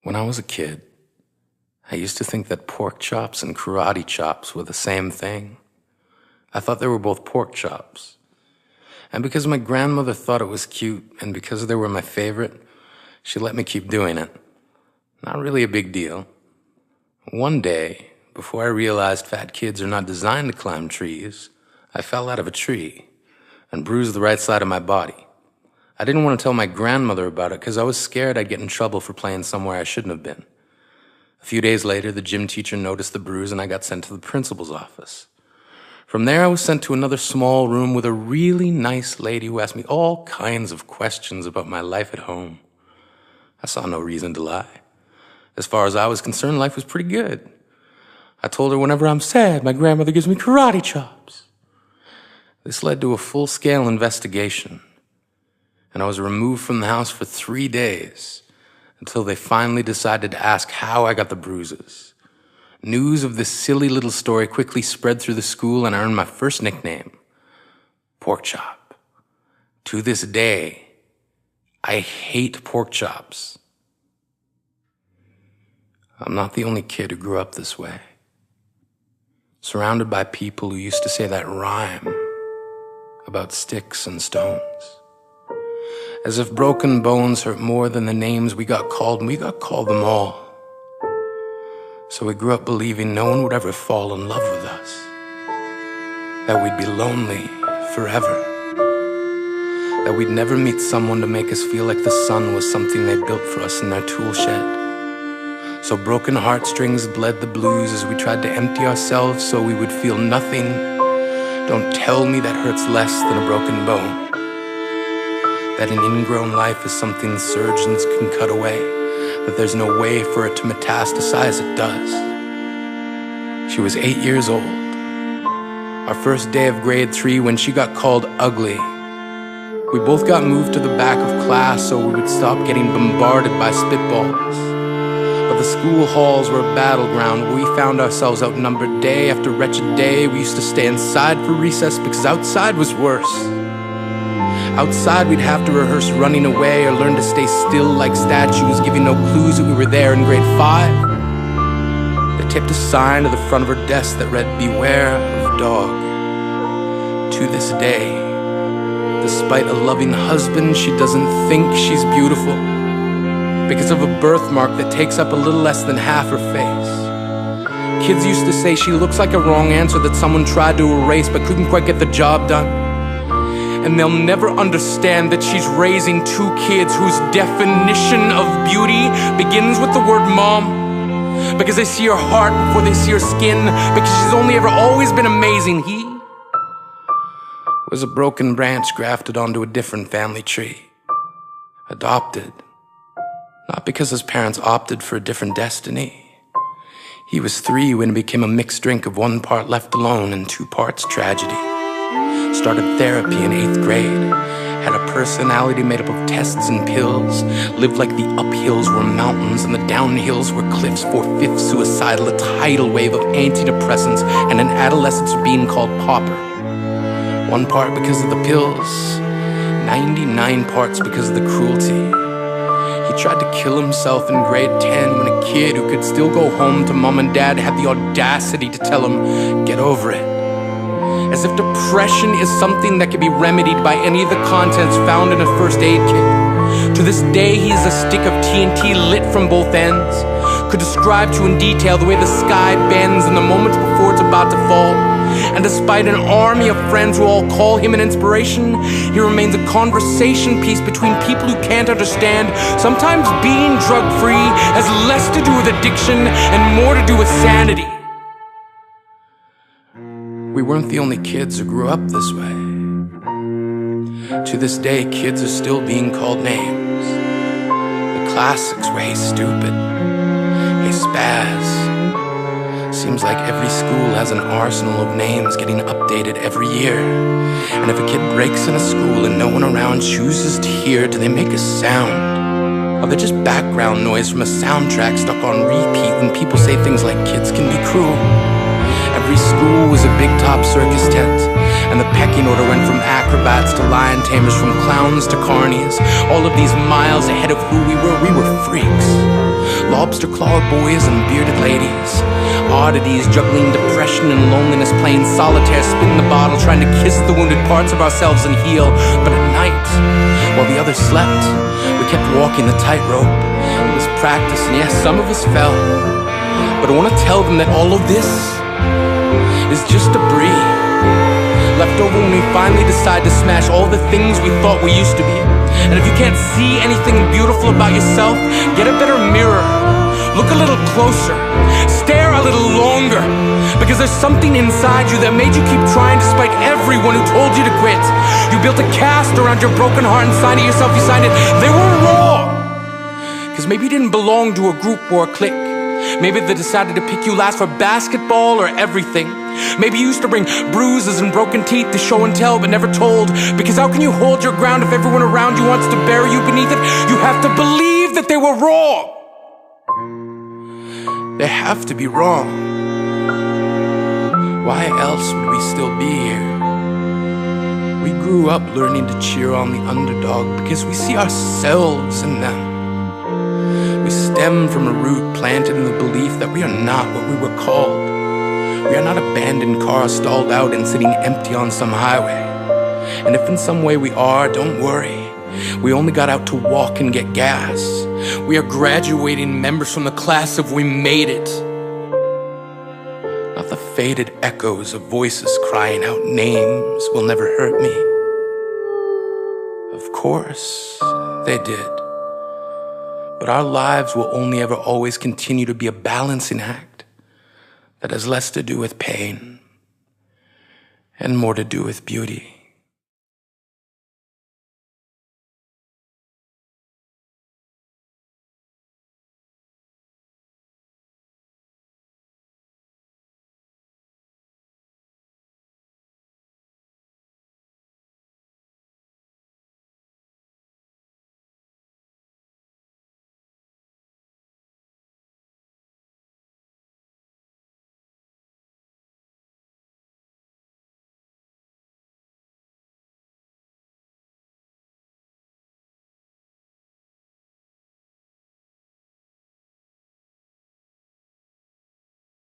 When I was a kid, I used to think that pork chops and karate chops were the same thing. I thought they were both pork chops. And because my grandmother thought it was cute, and because they were my favorite, she let me keep doing it. Not really a big deal. One day, before I realized fat kids are not designed to climb trees, I fell out of a tree and bruised the right side of my body. I didn't want to tell my grandmother about it because I was scared I'd get in trouble for playing somewhere I shouldn't have been. A few days later, the gym teacher noticed the bruise and I got sent to the principal's office. From there, I was sent to another small room with a really nice lady who asked me all kinds of questions about my life at home. I saw no reason to lie. As far as I was concerned, life was pretty good. I told her whenever I'm sad, my grandmother gives me karate chops. This led to a full-scale investigation, and I was removed from the house for 3 days until they finally decided to ask how I got the bruises. News of this silly little story quickly spread through the school, and I earned my first nickname, Pork Chop. To this day, I hate pork chops. I'm not the only kid who grew up this way, surrounded by people who used to say that rhyme about sticks and stones. As if broken bones hurt more than the names we got called, and we got called them all. So we grew up believing no one would ever fall in love with us, that we'd be lonely forever, that we'd never meet someone to make us feel like the sun was something they built for us in their tool shed. So broken heartstrings bled the blues as we tried to empty ourselves so we would feel nothing. Don't tell me that hurts less than a broken bone. That an ingrown life is something surgeons can cut away, that there's no way for it to metastasize, it does. She was 8 years old. Our first day of grade 3 when she got called ugly. We both got moved to the back of class so we would stop getting bombarded by spitballs. But the school halls were a battleground where we found ourselves outnumbered day after wretched day. We used to stay inside for recess because outside was worse. Outside we'd have to rehearse running away or learn to stay still like statues, giving no clues that we were there in grade 5. They taped a sign to the front of her desk that read, "Beware of dog." To this day, despite a loving husband, she doesn't think she's beautiful because of a birthmark that takes up a little less than half her face. Kids used to say she looks like a wrong answer that someone tried to erase but couldn't quite get the job done. And they'll never understand that she's raising 2 kids whose definition of beauty begins with the word mom. Because they see her heart before they see her skin. Because she's only ever always been amazing. He was a broken branch grafted onto a different family tree. Adopted. Not because his parents opted for a different destiny. He was 3 when it became a mixed drink of 1 part left alone and 2 parts tragedy. Started therapy in 8th grade. Had a personality made up of tests and pills. Lived like the uphills were mountains and the downhills were cliffs. 4/5 suicidal, a tidal wave of antidepressants, and an adolescence being called pauper. 1 part because of the pills, 99 parts because of the cruelty. He tried to kill himself in grade 10 when a kid who could still go home to mom and dad had the audacity to tell him, "Get over it." As if depression is something that can be remedied by any of the contents found in a first aid kit. To this day, he is a stick of TNT lit from both ends. Could describe to in detail the way the sky bends in the moments before it's about to fall. And despite an army of friends who all call him an inspiration, he remains a conversation piece between people who can't understand. Sometimes being drug-free has less to do with addiction and more to do with sanity. We weren't the only kids who grew up this way. To this day, kids are still being called names. The classics were, "Hey stupid," "Hey spaz." Seems like every school has an arsenal of names getting updated every year. And if a kid breaks in a school and no one around chooses to hear, do they make a sound? Or they're just background noise from a soundtrack stuck on repeat when people say things like kids can be cruel? Every school was a big top circus tent, And the pecking order went from acrobats to lion tamers, from clowns to carnies. All of these miles ahead of who we were freaks. Lobster claw boys and bearded ladies, oddities juggling depression and loneliness, playing solitaire, spin the bottle, trying to kiss the wounded parts of ourselves and heal. But at night, while the others slept, we kept walking the tightrope. It was practice, and yes, some of us fell. But I want to tell them that all of this is just debris left over when we finally decide to smash all the things we thought we used to be. And if you can't see anything beautiful about yourself, get a better mirror. Look a little closer. Stare a little longer. Because there's something inside you that made you keep trying despite everyone who told you to quit. You built a cast around your broken heart and signed it yourself. You signed it. They were wrong. Because maybe you didn't belong to a group or a clique. Maybe they decided to pick you last for basketball or everything. Maybe you used to bring bruises and broken teeth to show and tell but never told. Because how can you hold your ground if everyone around you wants to bury you beneath it? You have to believe that they were wrong. They have to be wrong. Why else would we still be here? We grew up learning to cheer on the underdog because we see ourselves in them. We stem from a root planted in the belief that we are not what we were called. We are not abandoned cars stalled out and sitting empty on some highway. And if in some way we are, don't worry. We only got out to walk and get gas. We are graduating members from the class of We Made It. Not the faded echoes of voices crying out names will never hurt me. Of course, they did. But our lives will only ever always continue to be a balancing act that has less to do with pain and more to do with beauty.